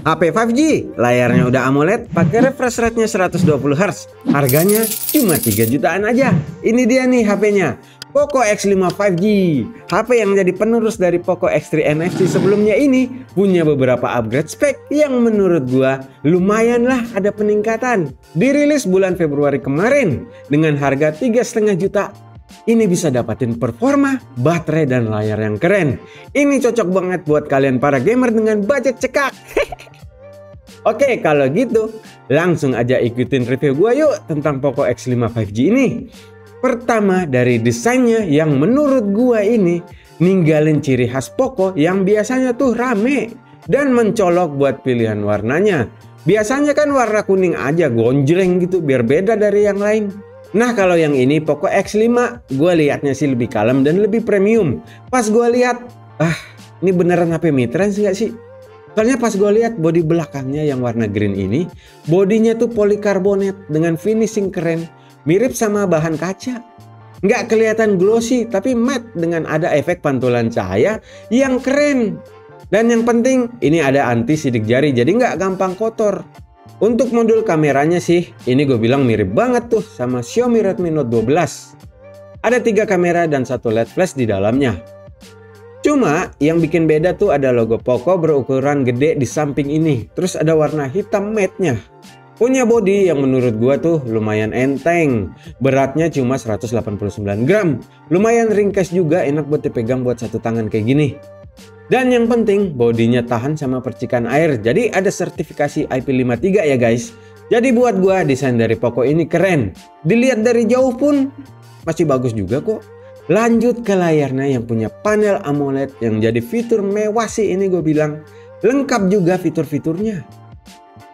HP 5G, layarnya udah AMOLED, pakai refresh rate-nya 120 Hz. Harganya cuma 3 jutaan aja. Ini dia nih HP-nya. Poco X5 5G. HP yang jadi penerus dari Poco X3 NFC sebelumnya ini punya beberapa upgrade spek yang menurut gua lumayan lah ada peningkatan. Dirilis bulan Februari kemarin dengan harga 3,5 juta. Ini bisa dapatin performa, baterai, dan layar yang keren. Ini cocok banget buat kalian para gamer dengan budget cekak. Oke, kalau gitu langsung aja ikutin review gua yuk tentang Poco X5 5G ini. Pertama dari desainnya yang menurut gua ini ninggalin ciri khas Poco yang biasanya tuh rame dan mencolok buat pilihan warnanya. Biasanya kan warna kuning aja gonjreng gitu biar beda dari yang lain. Nah kalau yang ini Poco X5 gue liatnya sih lebih kalem dan lebih premium. Pas gue lihat, ini beneran HP mid-range gak sih? Soalnya pas gue lihat bodi belakangnya yang warna green ini, bodinya tuh polikarbonat dengan finishing keren, mirip sama bahan kaca. Nggak kelihatan glossy tapi matte dengan ada efek pantulan cahaya yang keren. Dan yang penting ini ada anti sidik jari jadi nggak gampang kotor. Untuk modul kameranya sih, ini gue bilang mirip banget tuh sama Xiaomi Redmi Note 12. Ada 3 kamera dan 1 LED flash di dalamnya. Cuma yang bikin beda tuh ada logo Poco berukuran gede di samping ini. Terus ada warna hitam matte-nya. Punya bodi yang menurut gua tuh lumayan enteng. Beratnya cuma 189 gram. Lumayan ringkas juga, enak buat dipegang buat satu tangan kayak gini. Dan yang penting bodinya tahan sama percikan air. Jadi ada sertifikasi IP53 ya guys. Jadi buat gua desain dari Poco ini keren. Dilihat dari jauh pun masih bagus juga kok. Lanjut ke layarnya yang punya panel AMOLED yang jadi fitur mewah sih ini gue bilang. Lengkap juga fitur-fiturnya.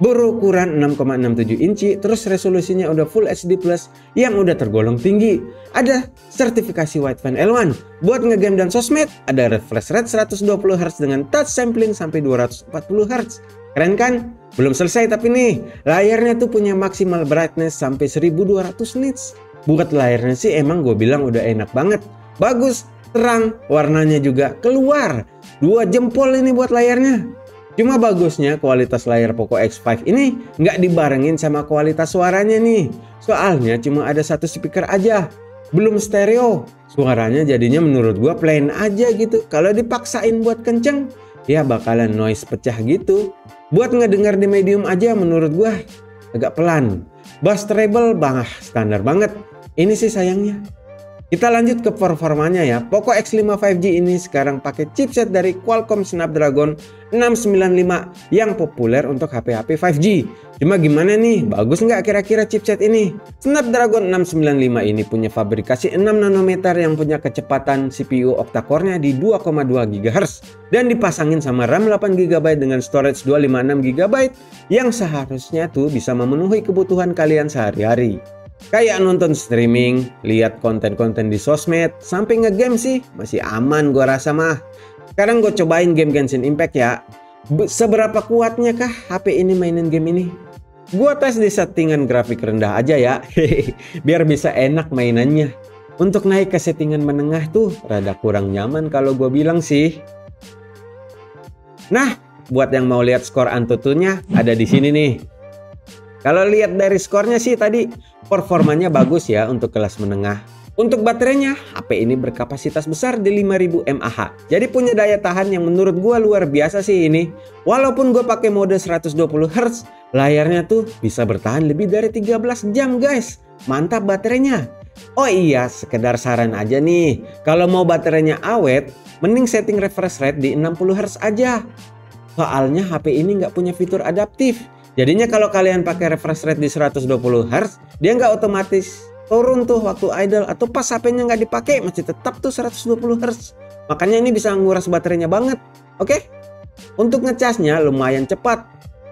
Berukuran 6,67 inci, terus resolusinya udah Full HD Plus yang udah tergolong tinggi. Ada sertifikasi Wideband L1. Buat ngegame dan sosmed, ada refresh rate 120 Hz dengan touch sampling sampai 240 Hz. Keren kan? Belum selesai tapi nih, layarnya tuh punya maksimal brightness sampai 1200 nits. Buat layarnya sih emang gue bilang udah enak banget. Bagus, terang, warnanya juga keluar. 2 jempol ini buat layarnya. Cuma bagusnya kualitas layar Poco X5 ini nggak dibarengin sama kualitas suaranya nih. Soalnya cuma ada 1 speaker aja, belum stereo. Suaranya jadinya menurut gua plain aja gitu. Kalau dipaksain buat kenceng, ya bakalan noise pecah gitu. Buat ngedengar di medium aja menurut gua agak pelan. Bass treble standar banget. Ini sih sayangnya. Kita lanjut ke performanya ya. Poco X5 5G ini sekarang pakai chipset dari Qualcomm Snapdragon 695 yang populer untuk HP-HP 5G. Cuma gimana nih? Bagus nggak kira-kira chipset ini? Snapdragon 695 ini punya fabrikasi 6 nanometer yang punya kecepatan CPU octa-core-nya di 2,2 GHz dan dipasangin sama RAM 8 GB dengan storage 256 GB yang seharusnya tuh bisa memenuhi kebutuhan kalian sehari-hari. Kayak nonton streaming, lihat konten-konten di sosmed, sampai ngegame sih masih aman gua rasa mah. Sekarang gue cobain game Genshin Impact ya. Seberapa kuatnya kah HP ini mainin game ini? Gua tes di settingan grafik rendah aja ya. Biar bisa enak mainannya. Untuk naik ke settingan menengah tuh rada kurang nyaman kalau gue bilang sih. Nah, buat yang mau lihat skor Antutunya ada di sini nih. Kalau lihat dari skornya sih tadi performanya bagus ya untuk kelas menengah. Untuk baterainya, HP ini berkapasitas besar di 5000 mAh. Jadi punya daya tahan yang menurut gua luar biasa sih ini. Walaupun gue pakai mode 120 Hz, layarnya tuh bisa bertahan lebih dari 13 jam guys. Mantap baterainya. Oh iya, sekedar saran aja nih. Kalau mau baterainya awet, mending setting refresh rate di 60 Hz aja. Soalnya HP ini nggak punya fitur adaptif. Jadinya kalau kalian pakai refresh rate di 120 Hz, dia nggak otomatis turun tuh waktu idle atau pas HP-nya nggak dipakai masih tetap tuh 120 Hz. Makanya ini bisa nguras baterainya banget. Oke? Untuk ngecasnya lumayan cepat.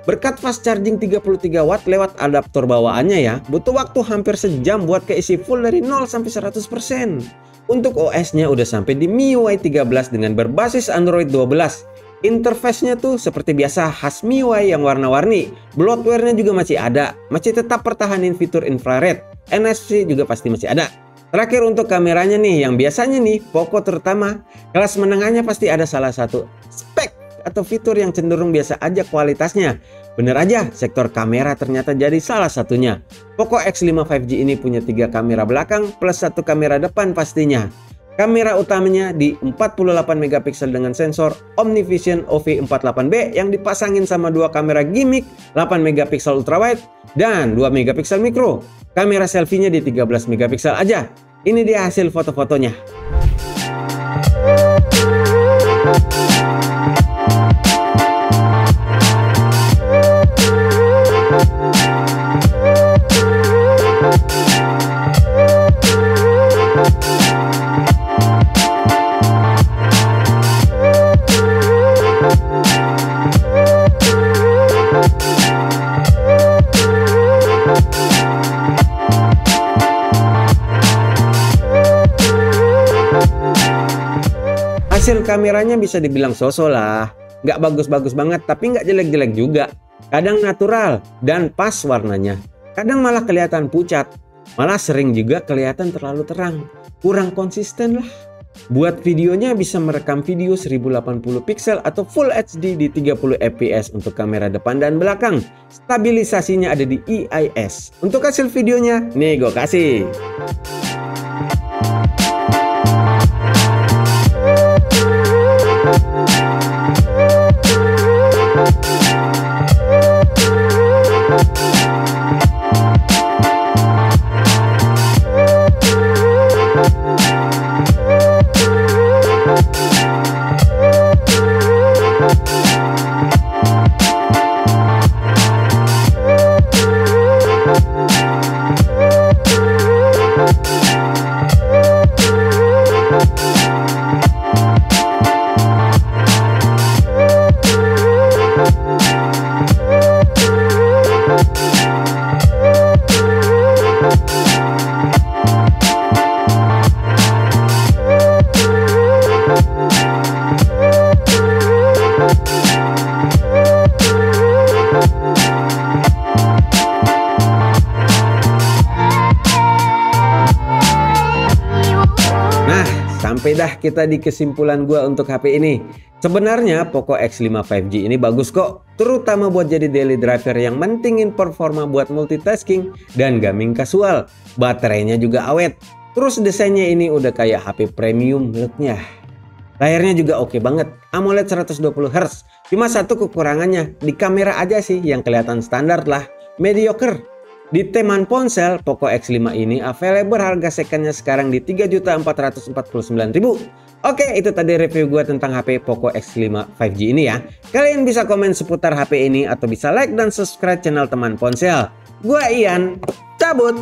Berkat fast charging 33 watt lewat adaptor bawaannya ya, butuh waktu hampir sejam buat keisi full dari 0 sampai 100%. Untuk OS-nya udah sampai di MIUI 13 dengan berbasis Android 12. Interface-nya tuh seperti biasa khas MIUI yang warna-warni. Bloatware-nya juga masih ada. Masih tetap pertahanin fitur infrared. NFC juga pasti masih ada. Terakhir untuk kameranya nih, yang biasanya nih Poco terutama kelas menengahnya pasti ada salah satu spek atau fitur yang cenderung biasa aja kualitasnya. Bener aja, sektor kamera ternyata jadi salah satunya. Poco X5 5G ini punya 3 kamera belakang plus 1 kamera depan pastinya. Kamera utamanya di 48 megapiksel dengan sensor OmniVision OV48B yang dipasangin sama 2 kamera gimmick 8 megapiksel ultrawide dan 2 megapiksel mikro. Kamera selfie-nya di 13 megapiksel aja. Ini dia hasil foto-fotonya. Hasil kameranya bisa dibilang so-so lah. Nggak bagus-bagus banget tapi nggak jelek-jelek juga. Kadang natural dan pas warnanya. Kadang malah kelihatan pucat. Malah sering juga kelihatan terlalu terang. Kurang konsisten lah. Buat videonya bisa merekam video 1080 pixel atau Full HD di 30 fps untuk kamera depan dan belakang. Stabilisasinya ada di EIS. Untuk hasil videonya, nih gue kasih. Sampai dah kita di kesimpulan gua untuk HP ini. Sebenarnya Poco X5 5G ini bagus kok, terutama buat jadi daily driver yang mentingin performa buat multitasking dan gaming kasual. Baterainya juga awet. Terus desainnya ini udah kayak HP premium looknya. Layarnya juga oke banget, AMOLED 120Hz. Cuma satu kekurangannya, di kamera aja sih yang kelihatan standar lah, mediocre. Di teman ponsel, Poco X5 ini available harga secondnya sekarang di 3.449.000. Oke, itu tadi review gue tentang HP Poco X5 5G ini ya. Kalian bisa komen seputar HP ini atau bisa like dan subscribe channel teman ponsel. Gue Ian, cabut!